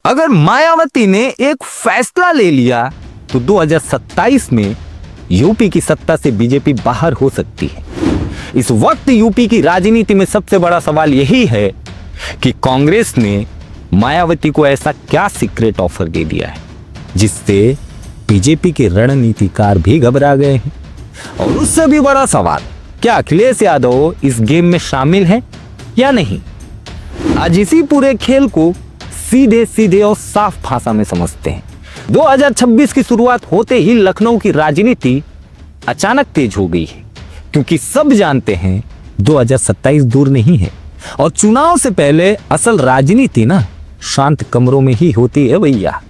अगर मायावती ने एक फैसला ले लिया तो 2027 में यूपी की सत्ता से बीजेपी बाहर हो सकती है। इस वक्त यूपी की राजनीति में सबसे बड़ा सवाल यही है कि कांग्रेस ने मायावती को ऐसा क्या सीक्रेट ऑफर दे दिया है जिससे बीजेपी के रणनीतिकार भी घबरा गए हैं। और उससे भी बड़ा सवाल, क्या अखिलेश यादव इस गेम में शामिल है या नहीं। आज इसी पूरे खेल को सीधे सीधे और साफ भाषा में समझते हैं। 2026 की शुरुआत होते ही लखनऊ की राजनीति अचानक तेज हो गई है, क्योंकि सब जानते हैं 2027 दूर नहीं है और चुनाव से पहले असल राजनीति ना शांत कमरों में ही होती है भैया।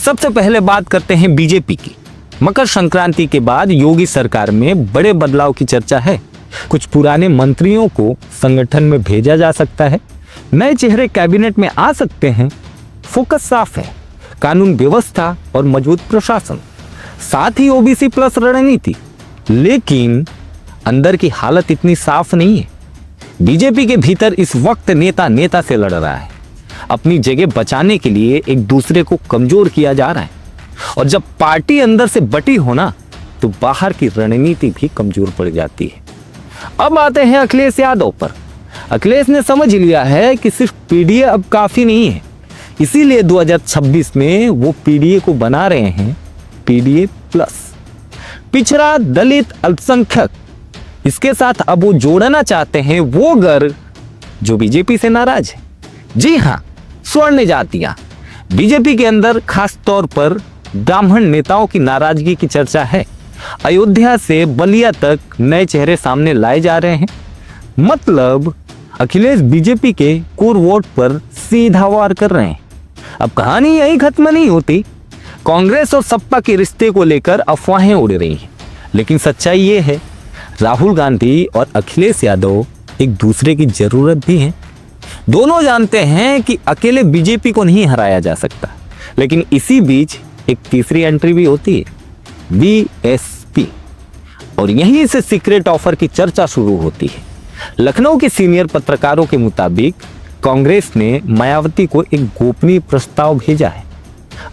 सबसे पहले बात करते हैं बीजेपी की। मकर संक्रांति के बाद योगी सरकार में बड़े बदलाव की चर्चा है। कुछ पुराने मंत्रियों को संगठन में भेजा जा सकता है, नए चेहरे कैबिनेट में आ सकते हैं। फोकस साफ है, कानून व्यवस्था और मजबूत प्रशासन, साथ ही ओबीसी प्लस रणनीति। लेकिन अंदर की हालत इतनी साफ नहीं है। बीजेपी के भीतर इस वक्त नेता नेता से लड़ रहा है, अपनी जगह बचाने के लिए एक दूसरे को कमजोर किया जा रहा है। और जब पार्टी अंदर से बटी हो ना तो बाहर की रणनीति भी कमजोर पड़ जाती है। अब आते हैं अखिलेश यादव पर। अखिलेश ने समझ लिया है कि सिर्फ पीडीए अब काफी नहीं है, इसीलिए 2026 में वो पीडीए को बना रहे हैं पीडीए प्लस, पिछड़ा दलित अल्पसंख्यक। इसके साथ अब वो जोड़ना चाहते हैं वो वर्ग जो बीजेपी से नाराज है। जी हाँ, स्वर्ण जातियां। बीजेपी के अंदर खास तौर पर ब्राह्मण नेताओं की नाराजगी की चर्चा है। अयोध्या से बलिया तक नए चेहरे सामने लाए जा रहे हैं। मतलब अखिलेश बीजेपी के कोर वोट पर सीधा वार कर रहे हैं। अब कहानी यही खत्म नहीं होती। कांग्रेस और सपा के रिश्ते को लेकर अफवाहें उड़ रही हैं, लेकिन सच्चाई ये है राहुल गांधी और अखिलेश यादव एक दूसरे की जरूरत भी है। दोनों जानते हैं कि अकेले बीजेपी को नहीं हराया जा सकता, लेकिन इसी बीच एक तीसरी एंट्री भी होती है, बीएसपी। और यहीं से सीक्रेट ऑफर की चर्चा शुरू होती है। लखनऊ के सीनियर पत्रकारों के मुताबिक कांग्रेस ने मायावती को एक गोपनीय प्रस्ताव भेजा है।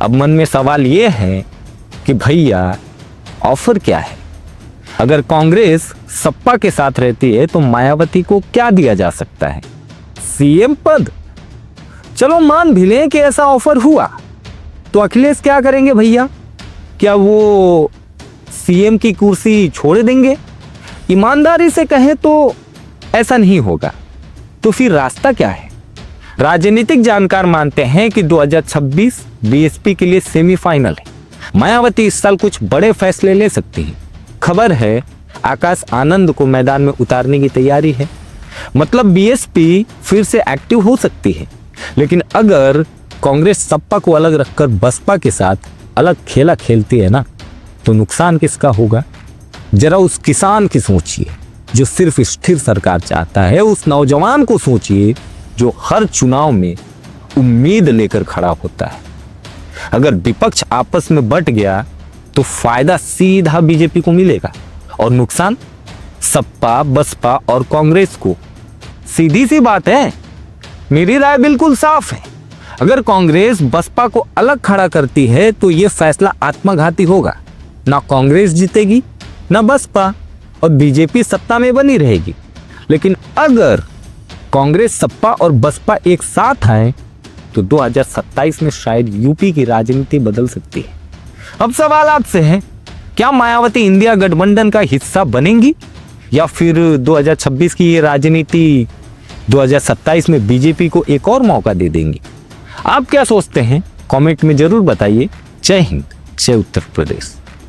अब मन में सवाल यह है कि भैया ऑफर क्या है। अगर कांग्रेस सपा के साथ रहती है तो मायावती को क्या दिया जा सकता है? सीएम पद। चलो मान भी लें कि ऐसा ऑफर हुआ तो अखिलेश क्या करेंगे भैया? क्या वो सीएम की कुर्सी छोड़ देंगे? ईमानदारी से कहें तो ऐसा नहीं होगा। तो फिर रास्ता क्या है? राजनीतिक जानकार मानते हैं कि 2026 बीएसपी के लिए सेमीफाइनल है। मायावती इस साल कुछ बड़े फैसले ले सकती है। खबर है आकाश आनंद को मैदान में उतारने की तैयारी है। मतलब बीएसपी फिर से एक्टिव हो सकती है। लेकिन अगर कांग्रेस सपा को अलग रखकर बसपा के साथ अलग खेला खेलती है ना तो नुकसान किसका होगा? जरा उस किसान की सोचिए जो सिर्फ स्थिर सरकार चाहता है। उस नौजवान को सोचिए जो हर चुनाव में उम्मीद लेकर खड़ा होता है। अगर विपक्ष आपस में बट गया तो फायदा सीधा बीजेपी को मिलेगा और नुकसान सपा, बसपा और कांग्रेस को। सीधी सी बात है। मेरी राय बिल्कुल साफ है। अगर कांग्रेस बसपा को अलग खड़ा करती है तो यह फैसला आत्मघाती होगा। ना कांग्रेस जीतेगी ना बसपा और बीजेपी सत्ता में बनी रहेगी। लेकिन अगर कांग्रेस, सपा और बसपा एक साथ आए तो 2027 में शायद यूपी की राजनीति बदल सकती है। अब सवाल आपसे है, क्या मायावती इंडिया गठबंधन का हिस्सा बनेंगी या फिर 2026 की ये राजनीति 2027 में बीजेपी को एक और मौका दे देंगी? आप क्या सोचते हैं? कमेंट में जरूर बताइए। जय हिंद, जय उत्तर प्रदेश।